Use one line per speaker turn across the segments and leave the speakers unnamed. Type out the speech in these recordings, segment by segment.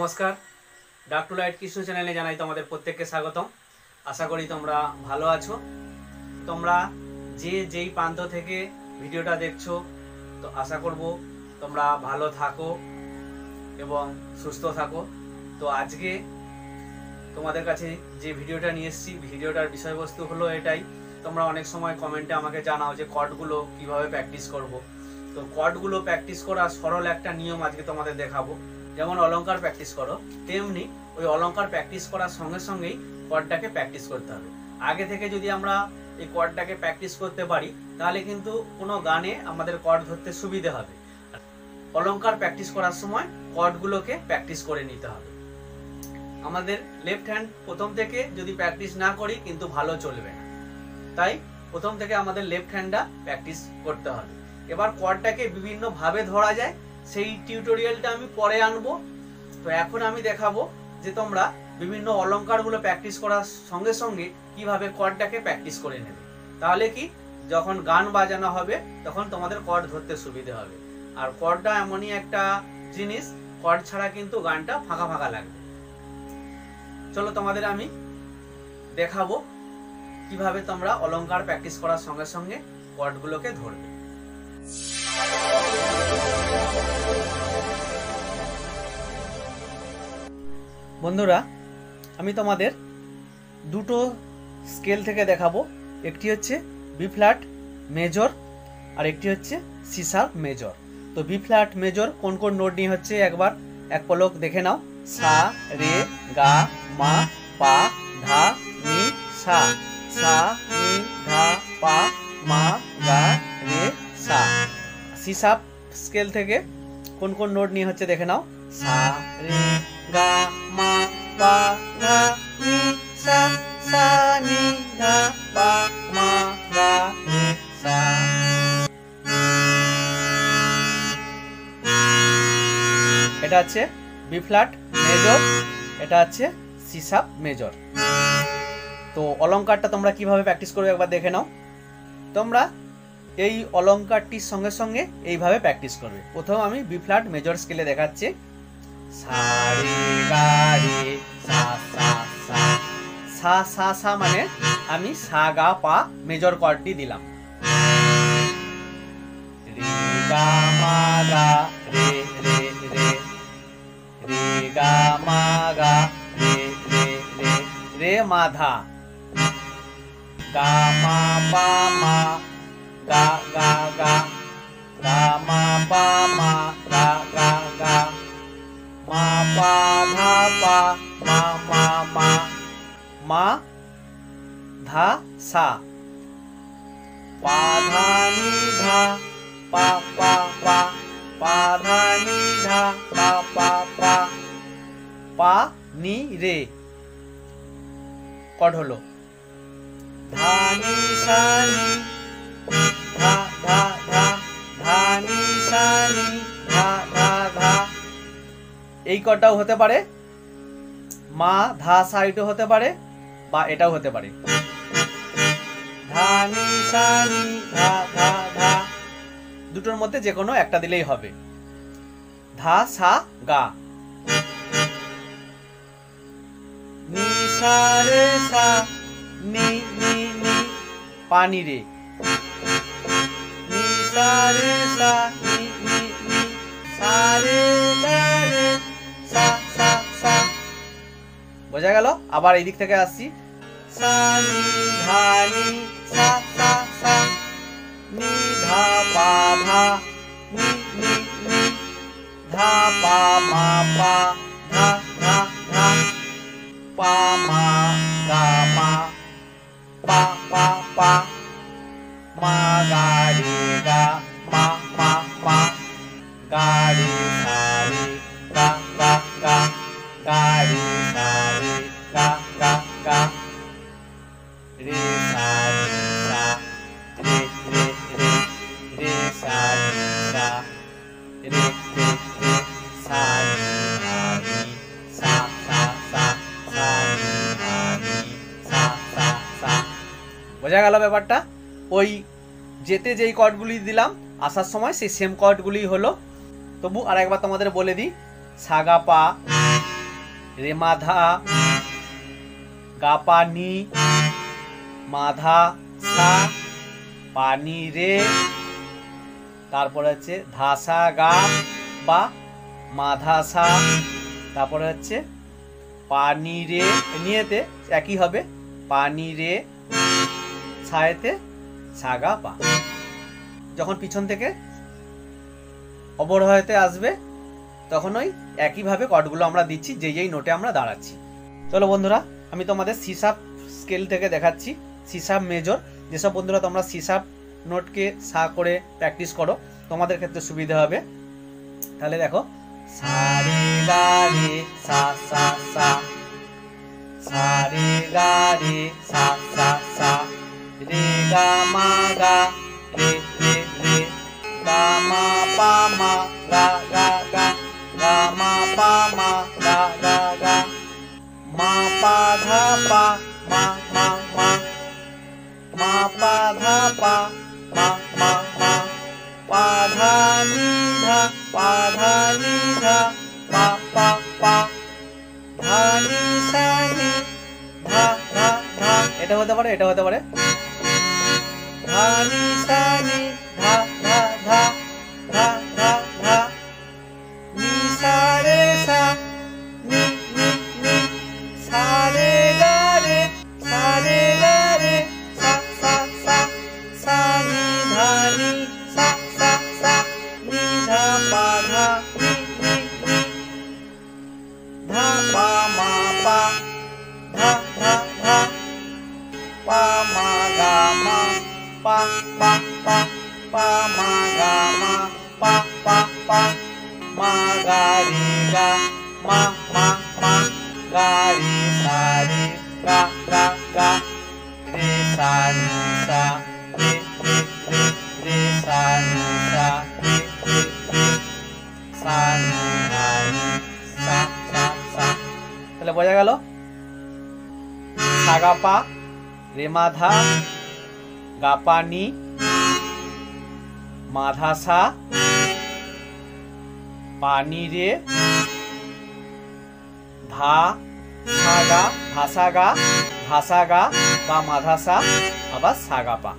नमस्कार डाक to light Krishna चैनेले Janai तोमादेर प्रत्येकके स्वागतम। आशा करी तोमरा भालो आछो। तोमरा जे जेई प्रान्त थेके भिडियोटा देखछो तो आशा करब तोमरा भालो थाको एबं सुस्थ थाको। तो आजके तोमादेर काछे जे भिडियोटा निये एसेछि भिडियोटार विषयबस्तु हलो एटाई। तोमरा अनेक समय कमेंटे आमाके जानाओ जे कॉर्डगुलो किभाबे प्रैक्टिस करब। तो कॉर्डगुलो प्रैक्टिस करा सरल एकटा नियम आजके तोमादेर देखाबो। যেমন অলঙ্কার প্র্যাকটিস করো তেমনি ওই অলঙ্কার প্র্যাকটিস করার সঙ্গে সঙ্গেই কর্ডটাকে প্র্যাকটিস করতে হবে। আগে থেকে যদি আমরা এই কর্ডটাকে প্র্যাকটিস করতে পারি তাহলে কিন্তু কোনো গানে আমাদের কর্ড ধরতে সুবিধা হবে। অলঙ্কার প্র্যাকটিস করার সময় কর্ডগুলোকে প্র্যাকটিস করে নিতে হবে। আমাদের লেফট হ্যান্ড প্রথম থেকে যদি প্র্যাকটিস না করি কিন্তু ভালো চলবে না, তাই প্রথম থেকে আমাদের লেফট হ্যান্ডটা প্র্যাকটিস করতে হবে। এবার কর্ডটাকে বিভিন্ন ভাবে ধরা যায় সেই টিউটোরিয়ালটা আমি পরে আনবো। তো এখন আমি দেখাবো যে তোমরা বিভিন্ন অলঙ্কারগুলো প্র্যাকটিস করার সঙ্গে সঙ্গে কিভাবে কর্ডটাকে প্র্যাকটিস করে নেবে। তাহলে কি যখন গান বাজানো হবে তখন তোমাদের কর্ড ধরতে সুবিধা হবে। আর কর্ডটা এমনই একটা জিনিস, কর্ড ছাড়া কিন্তু গানটা ফাঁকা ফাঁকা লাগবে। চলো তোমাদের আমি দেখাবো কিভাবে তোমরা অলঙ্কার প্র্যাকটিস করার সঙ্গে সঙ্গে কর্ডগুলোকে ধরবে। বন্ধুরা আমি তোমাদের দুটো স্কেল থেকে দেখাবো। একটি হচ্ছে বি ফ্ল্যাট মেজর আর একটি হচ্ছে সি শার্প মেজর। তো বি ফ্ল্যাট মেজর কোন কোন নোট নিয়ে হচ্ছে একবার এক পলক দেখে নাও। সা রে গা মা পা ধা নি সা, সা নি ধা পা মা গা রে সা। সি শার্প স্কেল থেকে কোন কোন নোট নিয়ে হচ্ছে দেখে নাও। সা রে গা মা পা ধা নি সা, সা নি ধা পা মা গা রে সা। এটা হচ্ছে বি ফ্ল্যাট মেজর, এটা হচ্ছে সি শার্প মেজর। তো অলঙ্কারটা তোমরা কিভাবে প্র্যাকটিস করবে একবার দেখে নাও। তোমরা এই অলঙ্কারটির সঙ্গে সঙ্গে এইভাবে প্র্যাকটিস করবে। প্রথম আমি বি ফ্ল্যাট মেজর স্কেলে দেখাচ্ছি। সা রে গা রে সা সা সা, সা সা সা মানে আমি সা গা পা মেজর কর্ডটি দিলাম। রে গা মা গা রে রে রে, রে গা মা গা রে রে রে, রে মা ধা, গা মা পা মা গা গা গা, গা মা পা মা গা গা গা, মা পা ধা পা মা মা মা, মা ধা সা, পা ধা নি ধা পা পা পা, পা ধা নি ধা পা পা পা, পা নি রে কর্ড হলো। ধা নি সা নি ধা ধা ধা, ধা নি সা নি ধা ধা ধা। এই কর্ডটাও হতে পারে, মা ধা সা এটাও হতে পারে বা এটাও হতে পারে। ধা নি সা নি ধা ধা ধা, দুটোর মধ্যে যে কোনো একটা দিলেই হবে। ধা সা গা, নি সা রে সা নি নি নি, পানি রে, নি সা রে সা নি নি নি, সা রে গা রে সা সা সা। বোঝা গেল? আবার এই দিক থেকে আসছি। সা নি ধা নি সা সা সা, নি ধা পা ধা নি নি নি, ধা পা মা পা ধা ধা ধা, পা মা গা মা পা পা পা, মা গা রে গা মা মা মা, গা রে সা রে গা গা গা, গা রে সা রে গা গা গা, রে সা রে সা রে রে রে, রে সা রে সা রে রে রে, সা নি ধা নি সা সা সা, সা নি ধা নি সা সা সা। বোঝা গেল ব্যাপারটা? ওই যেতে যেই কর্ডগুলি দিলাম আসার সময় সেই সেম কর্ডগুলি হলো। তবু আর একবার তোমাদের বলে দিই। সা গা পা রে মা ধা, গা পা নি, মা ধা সা, পা নি রে, তারপরে হচ্ছে ধা সা গা বা মা ধা সা, তারপরে হচ্ছে পা নি রে, নিয়েতে একই হবে, পা নি রে, ছায়েতে সা গা পা। যখন পিছন থেকে অবরোহতে আসবে তখন ওই একইভাবে কর্ডগুলো আমরা দিচ্ছি যেই নোটে আমরা দাঁড়াচ্ছি। চলো বন্ধুরা, আমি তোমাদের সিসাপ স্কেল থেকে দেখাচ্ছি, সিসাপ মেজর। যেসব বন্ধুরা তোমরা সিসাপ নোটকে সা করে প্র্যাকটিস করো তোমাদের ক্ষেত্রে সুবিধা হবে। তাহলে দেখো, সা রে গা রে সা সা সা, সা রে গা রে সা সা সা, রে গা মা গা রে রে রে, গা মা পা মা গা গা গা, গা মা পা মা গা গা গা, মা পা ধা পা মা মা মা, মা পা ধা পা মা মা মা, পা ধা নি ধা, পা ধা নি ধা, পা পা পা, ধা নি সা নি, ধা ধা ধা, এটা হতে পারে, এটা হতে পারে, ধা নি সা নি, ধা ধা ধা, ধা ধা ধা, নি সা রে সা, নি নি নি, সা রে গা রে, সা রে গা রে, সা সা সা, সা নি ধা নি, সা সা সা, নি ধা পা ধা, নি নি নি, ধা পা মা পা, ধা ধা ধা, পা মা গা মা, পা পা পা, পা মা গা মা, পা পা পা, মা গা রে গা, মা মা মা, গা রে সা রে, গা গা গা, রে সা নি সা, রে রে রে, রে সা নি সা, রে রে রে, সা নি ধা নি, সা সা সা। তাহলে বোঝা গেল, সা গা পা, রে মা ধা, গা পা নি, মা ধা সা, পা নি রে, ধা সা গা, ধা সা গা, ধা সা গা বা মা ধা সা, আবার সা গা পা।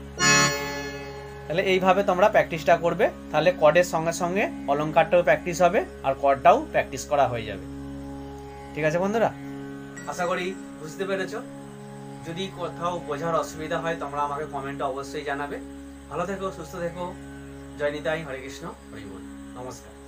তাহলে এইভাবে তোমরা প্র্যাকটিসটা করবে, তাহলে কর্ডের সঙ্গে সঙ্গে অলংকারটাও প্র্যাকটিস হবে আর কর্ডটাও প্র্যাকটিস করা হয়ে যাবে। ঠিক আছে বন্ধুরা, আশা করি বুঝতে পেরেছো। যদি কোথাও বোঝার অসুবিধা হয় তোমরা আমাকে কমেন্টে অবশ্যই জানাবে। ভালো থেকো, সুস্থ থেকো। জয় নিতাই, হরে কৃষ্ণ, হরি বল। নমস্কার।